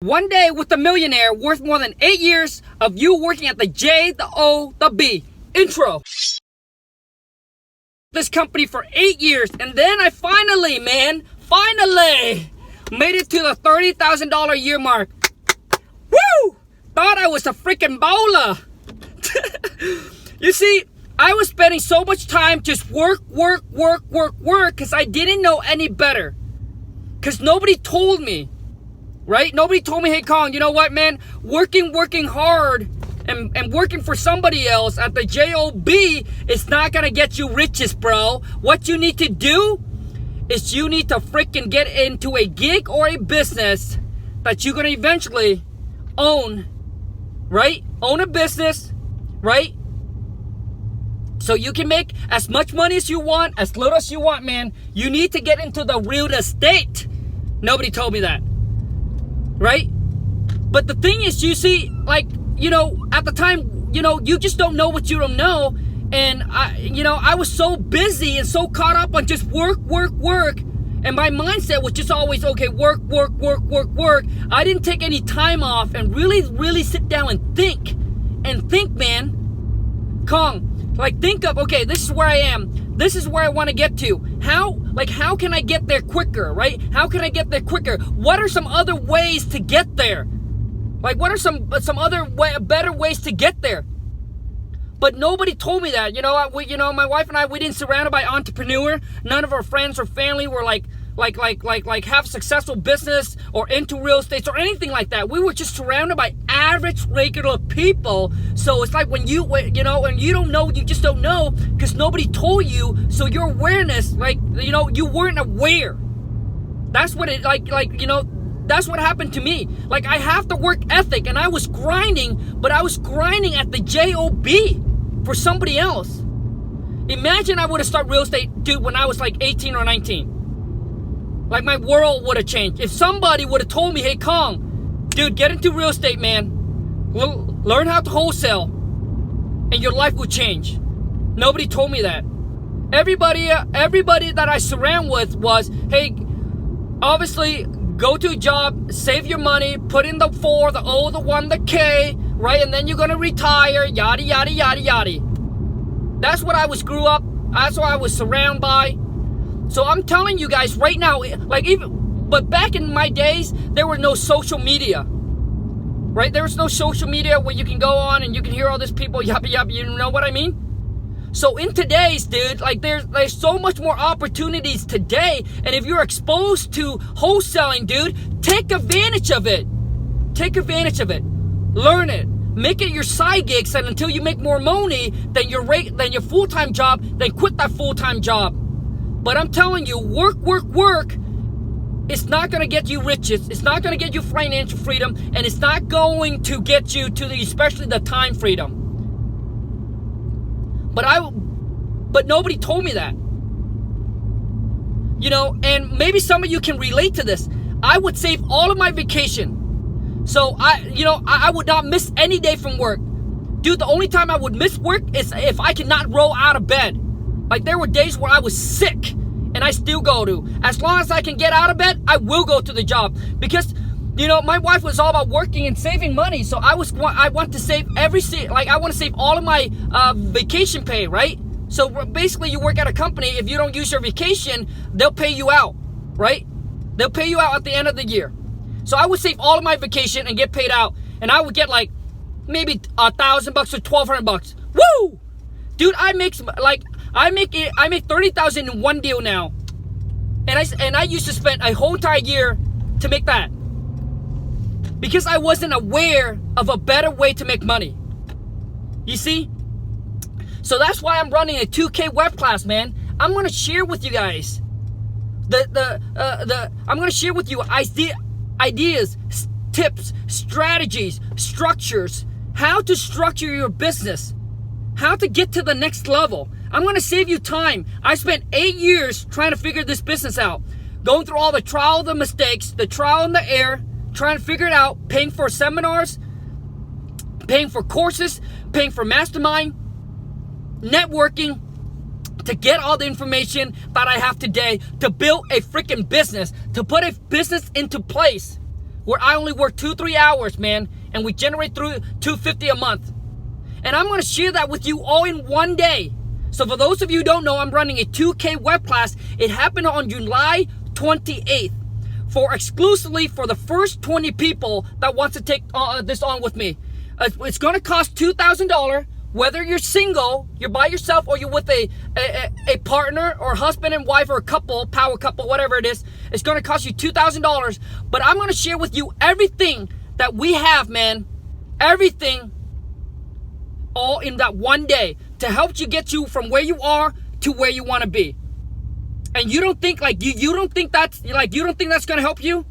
One day with a millionaire worth more than 8 years of you working at the J, the O, the B. Intro. This company for 8 years, and then I finally made it to the $30,000 a year mark. Woo! Thought I was a freaking bowler. You see, I was spending so much time just work, because I didn't know any better. Because nobody told me, right? Nobody told me, hey, Khang, you know what, man? Working hard and working for somebody else at the JOB is not going to get you riches, bro. What you need to do is you need to freaking get into a gig or a business that you're going to eventually own, right? Own a business, right? So you can make as much money as you want, as little as you want, man. You need to get into the real estate. Nobody told me that, right? But the thing is, you see, like, you know, at the time, you know, you just don't know what you don't know. And I was so busy and so caught up on just work. And my mindset was just always, okay, work. I didn't take any time off and really sit down and think, man. Khang, like, think of, okay, this is where I am. This is where I want to get to. How can I get there quicker, right? How can I get there quicker? What are some other ways to get there? Like, what are some other better ways to get there? But nobody told me that. My wife and I, we didn't surrounded by entrepreneur. None of our friends or family were like have successful business or into real estate or anything like that. We were just surrounded by average, regular people. So it's like when you don't know, you just don't know because nobody told you. So your awareness, you weren't aware. That's what it that's what happened to me. Like, I have the work ethic, and I was grinding, but I was grinding at the JOB for somebody else. Imagine I would have started real estate, dude, when I was like 18 or 19. Like, my world would have changed. If somebody would have told me, hey, Khang, dude, get into real estate, man. Learn how to wholesale, and your life will change. Nobody told me that. Everybody that I surround with was, hey, obviously, go to a job, save your money, put in the 4, the O, the 1, the K, right? And then you're going to retire, yada, yada, yada, yada. That's what I grew up. That's what I was surrounded by. So I'm telling you guys right now, but back in my days, there were no social media, right? There was no social media where you can go on and you can hear all these people, yabba, yabba, you know what I mean? So in today's, dude, like there's so much more opportunities today. And if you're exposed to wholesaling, dude, take advantage of it. Take advantage of it. Learn it. Make it your side gigs, and until you make more money than your full-time job, then quit that full-time job. But I'm telling you, work. It's not going to get you riches. It's not going to get you financial freedom, and it's not going to get you to especially the time freedom. But nobody told me that. And maybe some of you can relate to this. I would save all of my vacation. So I would not miss any day from work. Dude, the only time I would miss work is if I cannot roll out of bed. Like, there were days where I was sick and I still go to. As long as I can get out of bed, I will go to the job. Because my wife was all about working and saving money. So I want to save I want to save all of my vacation pay, right? So basically, you work at a company. If you don't use your vacation, they'll pay you out, right? They'll pay you out at the end of the year. So I would save all of my vacation and get paid out, and I would get like maybe $1,000 or $1,200. Woo, dude! I make $30,000 in one deal now, and I used to spend a whole entire year to make that. Because I wasn't aware of a better way to make money. You see? So that's why I'm running a 2K web class, man. I'm going to share with you guys I'm going to share with you ideas, tips, strategies, structures, how to structure your business, how to get to the next level. I'm going to save you time. I spent 8 years trying to figure this business out, going through all the trial, the mistakes, the trial and the error, trying to figure it out, paying for seminars, paying for courses, paying for mastermind, networking, to get all the information that I have today to build a freaking business, to put a business into place where I only work 2-3 hours, man, and we generate through $250 a month. And I'm going to share that with you all in one day. So for those of you who don't know, I'm running a 2K web class. It happened on July 28th exclusively for the first 20 people that wants to take this on with me. It's going to cost $2,000. Whether you're single, you're by yourself, or you're with a partner or husband and wife or a couple, power couple, whatever it is, it's going to cost you $2,000. But I'm going to share with you everything that we have, man. Everything all in that one day to help you get you from where you are to where you want to be. And you don't think you don't think that's going to help you?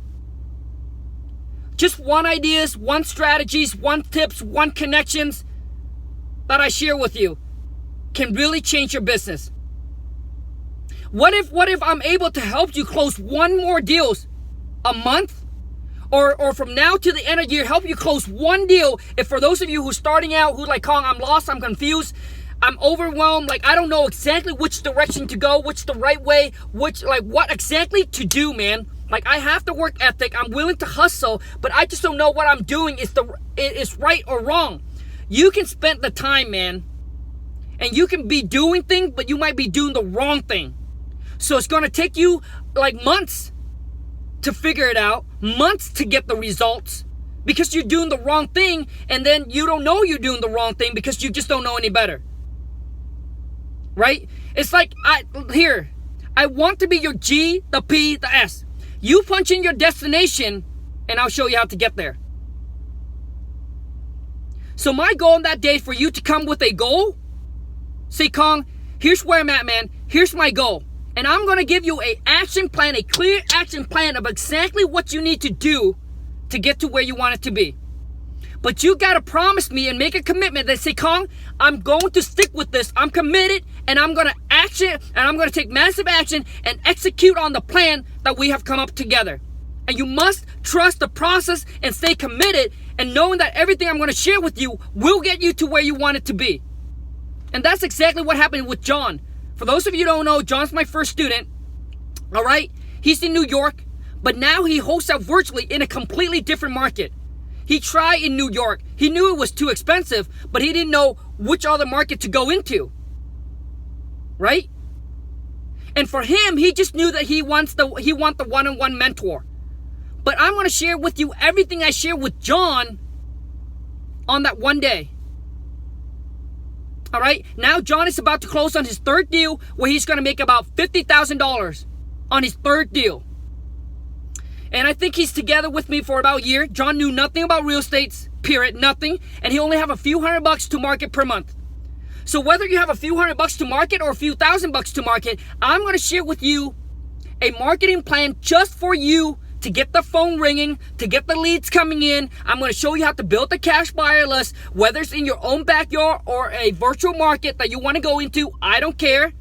Just one ideas, one strategies, one tips, one connections that I share with you can really change your business. What if I'm able to help you close one more deals a month? Or from now to the end of the year, help you close one deal. If for those of you who's starting out, who's like, Khang, I'm lost, I'm confused, I'm overwhelmed, like I don't know exactly which direction to go, which the right way, what exactly to do, man. Like I have the work ethic, I'm willing to hustle, but I just don't know what I'm doing is right or wrong. You can spend the time, man, and you can be doing things, but you might be doing the wrong thing. So it's gonna take you like months to figure it out, months to get the results, because you're doing the wrong thing, and then you don't know you're doing the wrong thing because you just don't know any better. Right? It's like, I want to be your G, the P, the S. You punch in your destination, and I'll show you how to get there. So my goal on that day for you to come with a goal, say, Khang, here's where I'm at, man. Here's my goal. And I'm going to give you a action plan, a clear action plan of exactly what you need to do to get to where you want it to be. But you got to promise me and make a commitment that say, Khang, I'm going to stick with this. I'm committed, and I'm going to action, and I'm going to take massive action and execute on the plan that we have come up together. And you must trust the process and stay committed, and knowing that everything I'm going to share with you will get you to where you want it to be. And that's exactly what happened with John. For those of you who don't know, John's my first student. All right? He's in New York, but now he wholesale virtually in a completely different market. He tried in New York. He knew it was too expensive, but he didn't know which other market to go into. Right? And for him, he just knew that he wants the one-on-one mentor. But I'm going to share with you everything I share with John on that one day. All right, now John is about to close on his third deal where he's going to make about $50,000 on his third deal. And I think he's together with me for about a year. John knew nothing about real estate, period, nothing. And he only have a few $100 to market per month. So whether you have a few $100 to market or a few $1,000 to market, I'm going to share with you a marketing plan just for you to get the phone ringing, to get the leads coming in. I'm going to show you how to build the cash buyer list, whether it's in your own backyard or a virtual market that you want to go into. I don't care.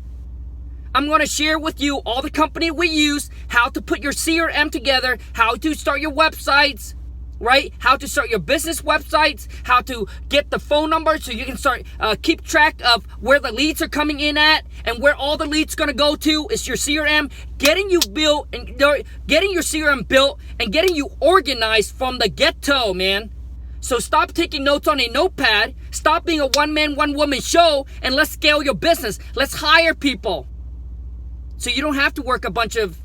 I'm going to share with you all the company we use, how to put your CRM together, how to start your websites, right? How to start your business websites, how to get the phone number so you can start keep track of where the leads are coming in at and where all the leads going to go to is your CRM. Getting you built and getting your CRM built and getting you organized from the get-go, man. So stop taking notes on a notepad. Stop being a one-man, one-woman show, and let's scale your business. Let's hire people. So you don't have to work a bunch of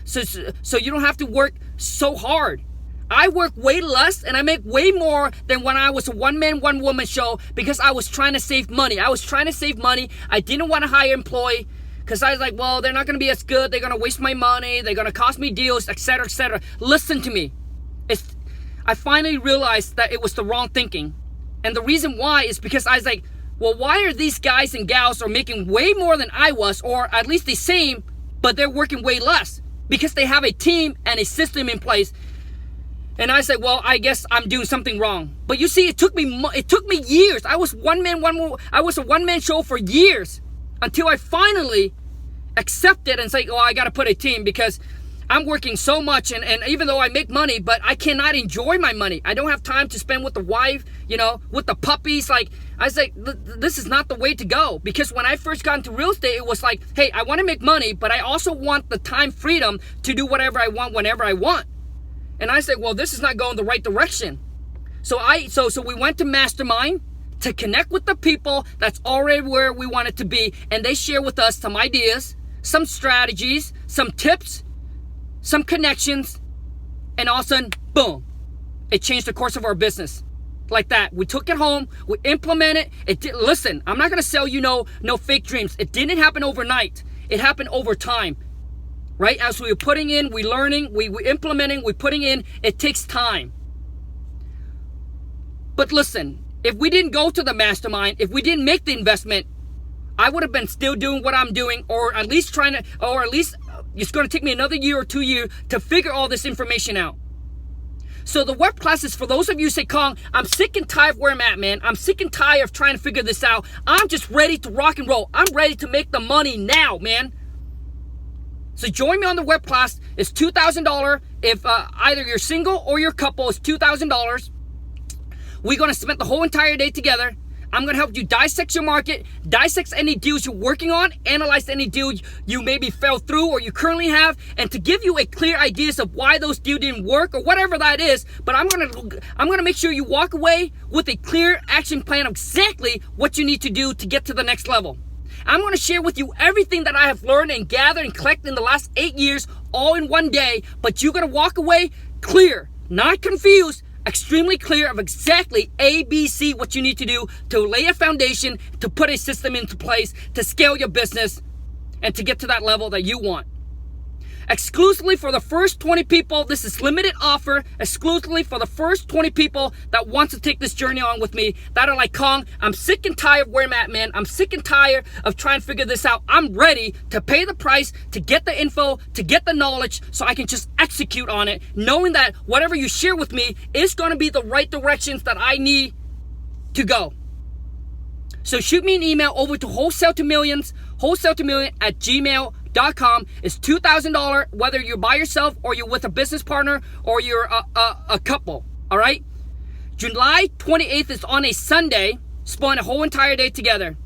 so you don't have to work so hard. I work way less and I make way more than when I was a one-man, one-woman show because I was trying to save money. I didn't want to hire an employee because I was like, well, they're not going to be as good. They're going to waste my money. They're going to cost me deals, etc., etc. Listen to me. I finally realized that it was the wrong thinking. And the reason why is because I was like, well, why are these guys and gals are making way more than I was, or at least the same, but they're working way less? Because they have a team and a system in place. And I said, well, I guess I'm doing something wrong. But you see, it took me years. I was a one-man show for years until I finally accepted and say, oh, I got to put a team because I'm working so much. And even though I make money, but I cannot enjoy my money. I don't have time to spend with the wife, with the puppies. Like, I say, this is not the way to go. Because when I first got into real estate, it was like, hey, I want to make money, but I also want the time freedom to do whatever I want whenever I want. And I said, well, this is not going the right direction. So we went to Mastermind to connect with the people that's already where we want it to be. And they share with us some ideas, some strategies, some tips, some connections. And all of a sudden, boom, it changed the course of our business. Like that. We took it home. We implemented it. Listen, I'm not going to sell you no fake dreams. It didn't happen overnight. It happened over time. Right? As we were putting in, we learning, we implementing, we putting in, it takes time. But listen, if we didn't go to the mastermind, if we didn't make the investment, I would have been still doing what I'm doing, or at least it's going to take me another year or 2 years to figure all this information out. So the web classes, for those of you who say, Khang, I'm sick and tired of where I'm at, man. I'm sick and tired of trying to figure this out. I'm just ready to rock and roll. I'm ready to make the money now, man. So join me on the web class. It's $2,000. If either you're single or you're couple, it's $2,000. We're going to spend the whole entire day together. I'm going to help you dissect your market, dissect any deals you're working on, analyze any deal you maybe fell through or you currently have, and to give you a clear ideas of why those deals didn't work or whatever that is. But I'm going to make sure you walk away with a clear action plan of exactly what you need to do to get to the next level. I'm going to share with you everything that I have learned and gathered and collected in the last 8 years, all in one day. But you're going to walk away clear, not confused, extremely clear of exactly ABC, what you need to do to lay a foundation, to put a system into place, to scale your business, and to get to that level that you want. Exclusively for the first 20 people, this is limited offer, exclusively for the first 20 people that want to take this journey on with me, that are like, Khang, I'm sick and tired of where I'm at, man. I'm sick and tired of trying to figure this out. I'm ready to pay the price, to get the info, to get the knowledge, so I can just execute on it, knowing that whatever you share with me is going to be the right directions that I need to go. So shoot me an email over to Wholesale to Millions, wholesale2million@gmail.com. It's $2,000, whether you're by yourself or you're with a business partner or you're a couple. All right. July 28th is on a Sunday. Spend a whole entire day together.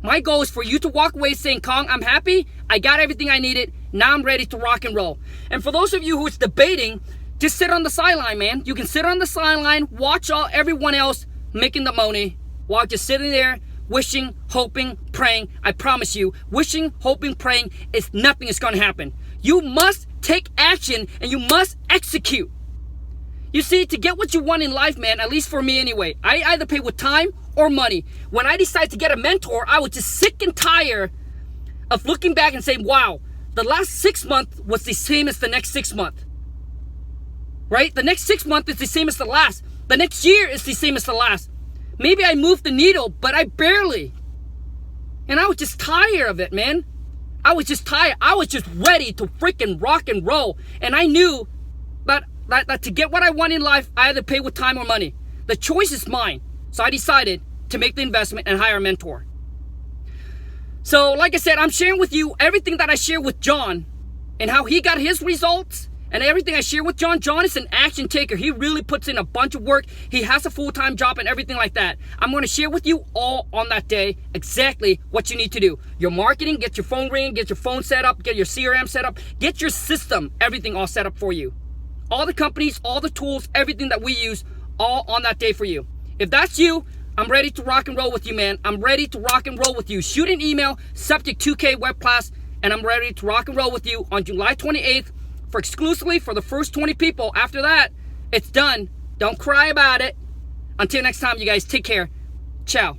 My goal is for you to walk away saying, Khang, I'm happy. I got everything I needed. Now I'm ready to rock and roll. And for those of you who's debating, just sit on the sideline, man. You can sit on the sideline, watch everyone else making the money while just sitting there, wishing, hoping, praying. I promise you, wishing, hoping, praying is nothing is going to happen. You must take action and you must execute. You see, to get what you want in life, man, at least for me anyway, I either pay with time or money. When I decided to get a mentor, I was just sick and tired of looking back and saying, wow, the last 6 months was the same as the next 6 months. Right? The next 6 months is the same as the last. The next year is the same as the last. Maybe I moved the needle, but I barely. And I was just tired of it, man. I was just tired. I was just ready to freaking rock and roll. And I knew that to get what I want in life, I either pay with time or money. The choice is mine. So I decided to make the investment and hire a mentor. So like I said, I'm sharing with you everything that I share with John and how he got his results. And everything I share with John is an action taker. He really puts in a bunch of work. He has a full-time job and everything like that. I'm going to share with you all on that day exactly what you need to do. Your marketing, get your phone ringing, get your phone set up, get your CRM set up, get your system, everything all set up for you. All the companies, all the tools, everything that we use, all on that day for you. If that's you, I'm ready to rock and roll with you, man. I'm ready to rock and roll with you. Shoot an email, subject 2K web class, and I'm ready to rock and roll with you on July 28th. Exclusively for the first 20 people. After that, it's done. Don't cry about it. Until next time, you guys, take care. Ciao.